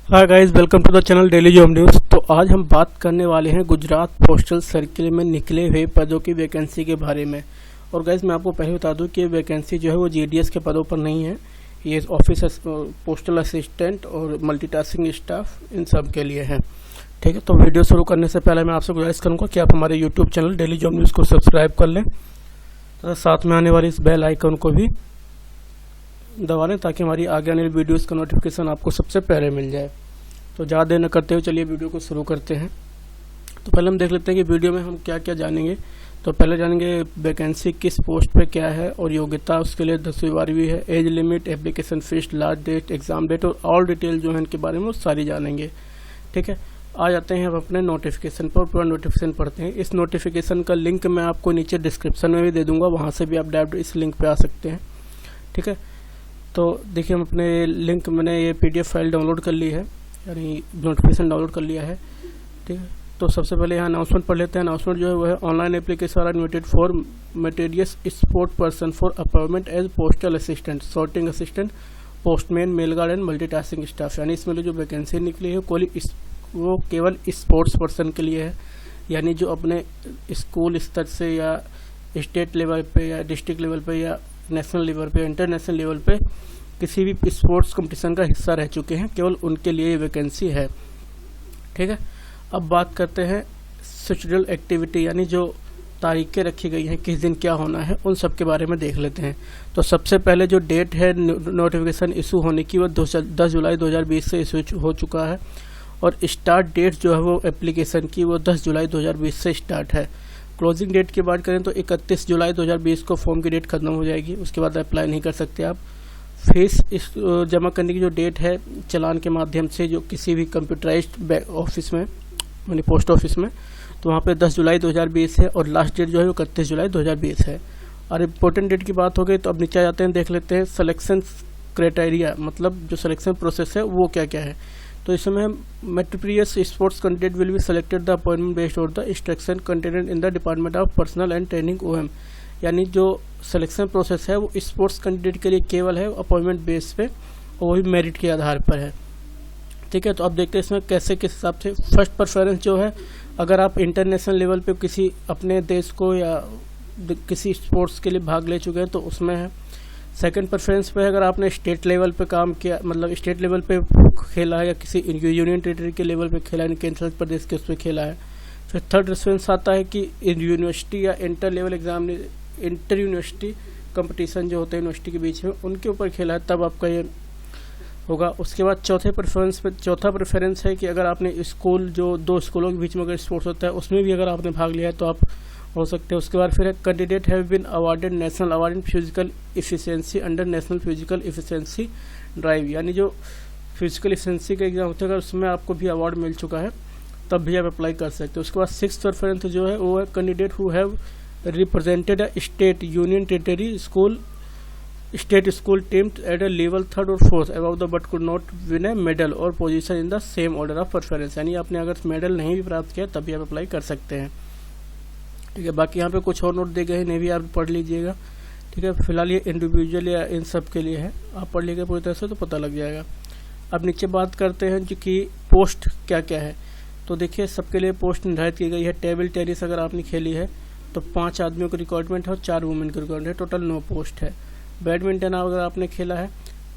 Hi guys, welcome to the channel daily job news. तो आज हम बात करने वाले हैं गुजरात पोस्टल सर्किल में निकले हुए पदों की वैकेंसी के बारे में। और गाइस मैं आपको पहले बता दूं कि ये वैकेंसी जो है वो जीडीएस के पदों पर नहीं है, ये ऑफिस पोस्टल असिस्टेंट और मल्टीटास्किंग स्टाफ इन सब के लिए है। ठीक है, तो वीडियो शुरू करने से पहले मैं आपसे गुजारिश करूँगा कि आप हमारे YouTube channel daily job news को सब्सक्राइब कर लें तथा साथ में आने वाली इस बेल आइकन को भी दबा लें ताकि हमारी आगे आने वाली वीडियोस का नोटिफिकेशन आपको सबसे पहले मिल जाए। तो ज़्यादा देर न करते हुए चलिए वीडियो को शुरू करते हैं। तो पहले हम देख लेते हैं कि वीडियो में हम क्या क्या जानेंगे। तो पहले जानेंगे वैकेंसी किस पोस्ट पे क्या है और योग्यता उसके लिए 10वीं 12वीं है, age limit, application fees, last date, exam date और ऑल डिटेल जो है इनके बारे में वो सारी जानेंगे। ठीक है, आ जाते हैं हम अपने नोटिफिकेशन पर। पूरा नोटिफिकेशन पढ़ते हैं। इस नोटिफिकेशन का लिंक मैं आपको नीचे डिस्क्रिप्शन में भी दे दूंगा, वहाँ से भी आप डायरेक्ट इस लिंक पे आ सकते हैं। ठीक है, तो देखिए हम अपने लिंक मैंने ये PDF फाइल डाउनलोड कर ली है, यानी नोटिफिकेशन डाउनलोड कर लिया है। ठीक है, तो सबसे पहले यहाँ अनाउंसमेंट पढ़ लेते हैं। अनाउंसमेंट जो है वो है online application are invited for meritorious sport person for appointment as postal assistant, sorting assistant, postman, mail guard and multitasking staff. यानी इसमें जो वैकेंसी निकली है वो केवल स्पोर्ट्स पर्सन के लिए है, यानी जो अपने स्कूल स्तर से या स्टेट लेवल पे या डिस्ट्रिक्ट लेवल पे या नेशनल लेवल पे, इंटरनेशनल लेवल पे किसी भी स्पोर्ट्स कंपटीशन का हिस्सा रह चुके हैं, केवल उनके लिए ये वैकेंसी है। ठीक है, अब बात करते हैं शेड्यूल एक्टिविटी, यानी जो तारीखें रखी गई हैं किस दिन क्या होना है, उन सब के बारे में देख लेते हैं। तो सबसे पहले जो डेट है नोटिफिकेशन इशू होने की वो 10 जुलाई 2020 से इशू हो चुका है और स्टार्ट डेट जो है वो एप्लीकेशन की वो 10 जुलाई 2020 से स्टार्ट है। क्लोजिंग डेट की बात करें तो 31 जुलाई 2020 को फॉर्म की डेट खत्म हो जाएगी, उसके बाद अप्लाई नहीं कर सकते आप। फीस जमा करने की जो डेट है चालान के माध्यम से जो किसी भी कंप्यूटराइज्ड ऑफिस में यानी पोस्ट ऑफिस में, तो वहाँ पे 10 जुलाई 2020 है और लास्ट डेट जो है वो 31 जुलाई 2020 है। और इम्पोर्टेंट डेट की बात हो गई तो अब नीचे जाते हैं, देख लेते हैं सिलेक्शन क्राइटेरिया, मतलब जो सिलेक्शन प्रोसेस है वो क्या क्या है। तो इसमें meritorious sports candidate will be selected the appointment based on the instruction contained in the department of personnel and training OM। यानी जो सिलेक्शन प्रोसेस है वो स्पोर्ट्स कैंडिडेट के लिए केवल है अपॉइंटमेंट बेस पे और वो भी मेरिट के आधार पर है। ठीक है, तो अब देखते हैं इसमें कैसे किस हिसाब से। फर्स्ट प्रेफरेंस जो है, अगर आप इंटरनेशनल लेवल पे किसी अपने देश को या किसी स्पोर्ट्स के लिए भाग ले चुके हैं तो उसमें है। सेकंड प्रेफरेंस पे अगर आपने स्टेट लेवल पे काम किया, मतलब स्टेट लेवल पे खेला है या किसी यूनियन टेरिटरी के लेवल पे खेला है, केंद्र प्रदेश के उस पर खेला है। फिर थर्ड प्रेफरेंस आता है कि यूनिवर्सिटी या inter level exam, inter university competition जो होते हैं यूनिवर्सिटी के बीच में, उनके ऊपर खेला है, तब आपका ये होगा। उसके बाद चौथा प्रेफरेंस है कि अगर आपने स्कूल, जो 2 स्कूलों के बीच में अगर स्पोर्ट्स होता है उसमें भी अगर आपने भाग लिया है तो आप हो सकते हैं। उसके बाद फिर candidate have been awarded national award in physical efficiency under national physical efficiency drive, यानी जो फिजिकल इफिशिएंसी का एग्जाम होता है अगर उसमें आपको भी अवार्ड मिल चुका है तब भी आप अप्लाई कर सकते हो। उसके बाद सिक्स प्रेफरेंस जो है वो है candidate who have represented a state, union territory, state school team at a level 3rd or 4th about the but could not win a medal or position in the same order of preference. यानी आपने अगर medal नहीं भी प्राप्त किया तभी आप apply कर सकते हैं। ठीक है, बाकी यहाँ पे कुछ और नोट दे गए हैं, नहीं भी आप पढ़ लीजिएगा। ठीक है, फिलहाल ये इंडिविजुअल या इन सब के लिए है, आप पढ़ लीजिएगा पूरी तरह से तो पता लग जाएगा। अब नीचे बात करते हैं जो कि पोस्ट क्या क्या है। तो देखिए सबके लिए पोस्ट निर्धारित की गई है। टेबल टेनिस अगर आपने खेली है तो 5 आदमियों की रिक्वायरमेंट है और 4 वुमेन की रिक्वायरमेंट है, टोटल 9 पोस्ट है। बैडमिंटन अगर आपने खेला है,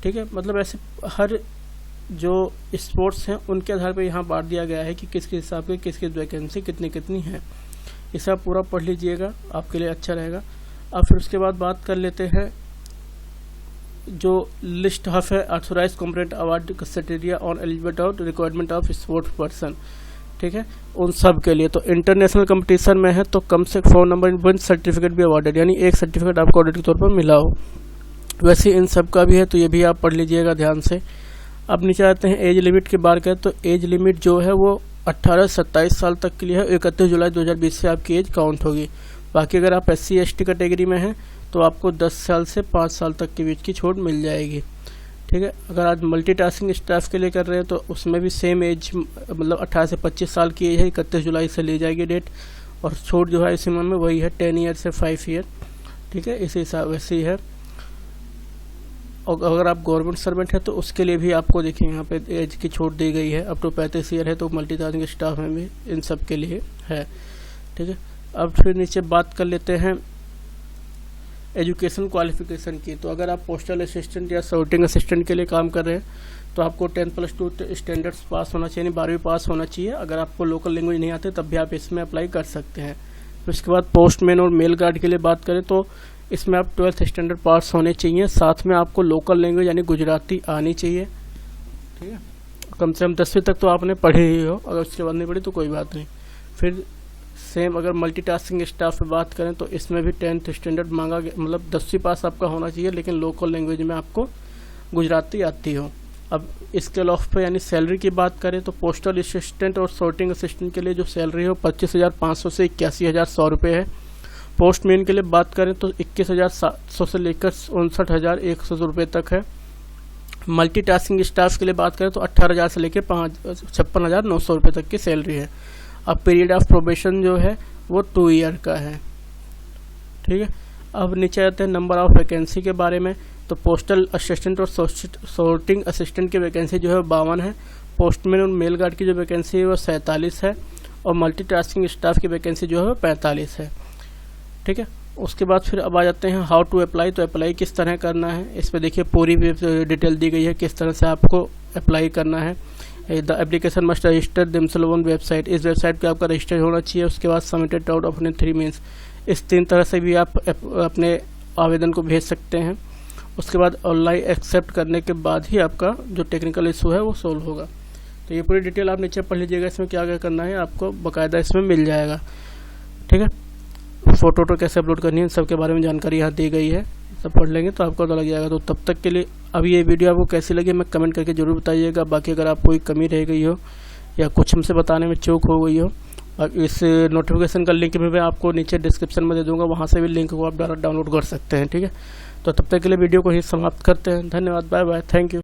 ठीक है, मतलब ऐसे हर जो स्पोर्ट्स हैं उनके आधार पर यहाँ बांट दिया गया है कि किस किस हिसाब से किसकी वैकेंसी कितनी है। इसे आप पूरा पढ़ लीजिएगा, आपके लिए अच्छा रहेगा। अब फिर उसके बाद बात कर लेते हैं जो लिस्ट ऑफ है authorised component award criteria on eligibility of requirement of sports person. ठीक है, उन सब के लिए तो इंटरनेशनल कंपटीशन में है तो कम से 4 नंबर 1 सर्टिफिकेट भी अवार्डेड, यानी एक सर्टिफिकेट आपको ऑडिट के तौर पर मिला हो। वैसे इन सब का भी है तो ये भी आप पढ़ लीजिएगा ध्यान से। अब नीचे आते हैं एज लिमिट की बात करें तो एज लिमिट जो है वो 18 से 27 साल तक के लिए है। 31 जुलाई 2020 से आपकी एज काउंट होगी। बाकी अगर आप SC ST कैटेगरी में हैं तो आपको 10 साल से 5 साल तक के बीच की छूट मिल जाएगी। ठीक है, अगर आज मल्टीटास्किंग स्टाफ के लिए कर रहे हैं तो उसमें भी सेम एज, मतलब 18 से 25 साल की एज है, 31 जुलाई से ली जाएगी डेट, और छूट जो है इसी में वही है 10 ईयर से 5 ईयर। ठीक है, इसी हिसाब वैसे ही है। और अगर आप गवर्नमेंट सर्वेंट है तो उसके लिए भी आपको देखिए यहाँ पे एज की छूट दी गई है, अप टू 35 ईयर है, तो मल्टीटास्किंग स्टाफ में भी इन सब के लिए है। ठीक है, अब फिर नीचे बात कर लेते हैं एजुकेशन क्वालिफिकेशन की। तो अगर आप पोस्टल असिस्टेंट या सॉर्टिंग असिस्टेंट के लिए काम कर रहे हैं तो आपको 10+2 स्टैंडर्ड्स पास होना चाहिए, 12वीं पास होना चाहिए। अगर आपको लोकल लैंग्वेज नहीं आते तब भी आप इसमें अप्लाई कर सकते हैं। फिर उसके बाद पोस्टमैन और मेल गार्ड के लिए बात करें तो इसमें आप 12th स्टैंडर्ड पास होने चाहिए, साथ में आपको लोकल लैंग्वेज यानी गुजराती आनी चाहिए। ठीक है, कम से कम 10वीं तक तो आपने पढ़ी ही हो, अगर उसके बाद नहीं पढ़ी तो कोई बात नहीं। फिर सेम अगर मल्टीटास्किंग स्टाफ पे बात करें तो इसमें भी 10th स्टैंडर्ड मांगा गया, मतलब 10वीं पास आपका होना चाहिए, लेकिन लोकल लैंग्वेज में आपको गुजराती आती हो। अब स्केल ऑफ पे यानी सैलरी की बात करें तो पोस्टल असिस्टेंट और सॉर्टिंग असिस्टेंट के लिए जो सैलरी है 25,500 से 81,100 रुपये है। पोस्टमैन के लिए बात करें तो 21,700 से लेकर 59,100 रुपये तक है। मल्टीटास्किंग स्टाफ के लिए बात करें तो 18,000 से लेकर 56,900 रुपये तक की सैलरी है। अब पीरियड ऑफ प्रोबेशन जो है वो 2 ईयर का है। ठीक है, अब नीचे आते हैं नंबर ऑफ वैकेंसी के बारे में। तो पोस्टल असिस्टेंट और सॉर्टिंग असिस्टेंट की वैकेंसी जो है 52 है। पोस्टमैन और मेल गार्ड की जो वैकेंसी है वो 47 है, और मल्टीटास्किंग स्टाफ की वैकेंसी जो है वो 45 है। ठीक है, उसके बाद फिर अब आ जाते हैं हाउ टू अप्लाई। तो अप्लाई किस तरह करना है, इस पर देखिए पूरी डिटेल दी गई है किस तरह से आपको अप्लाई करना है। The application must register themselves on website, इस वेबसाइट पे आपका रजिस्टर होना चाहिए। उसके बाद सबमिटेड आउट अपने 3 मीन्स, इस 3 तरह से भी आप अपने आवेदन को भेज सकते हैं। उसके बाद ऑनलाइन एक्सेप्ट करने के बाद ही आपका जो टेक्निकल इशू है वो सोल्व होगा। तो ये पूरी डिटेल आप नीचे पढ़ लीजिएगा, इसमें क्या क्या करना है आपको बाकायदा इसमें मिल जाएगा। ठीक है, फोटो कैसे अपलोड करनी है, सब के बारे में जानकारी यहाँ दी गई है, सब पढ़ लेंगे तो आपको पता लग जाएगा। तो तब तक के लिए अब ये वीडियो आपको कैसी लगी मैं कमेंट करके जरूर बताइएगा। बाकी अगर आपको कोई कमी रह गई हो या कुछ हमसे बताने में चूक हो गई हो, और इस नोटिफिकेशन का लिंक भी मैं आपको नीचे डिस्क्रिप्शन में दे दूंगा, वहाँ से भी लिंक को आप डाउनलोड कर सकते हैं। ठीक है, तो तब तक के लिए वीडियो को ही समाप्त करते हैं। धन्यवाद, बाय बाय, थैंक यू।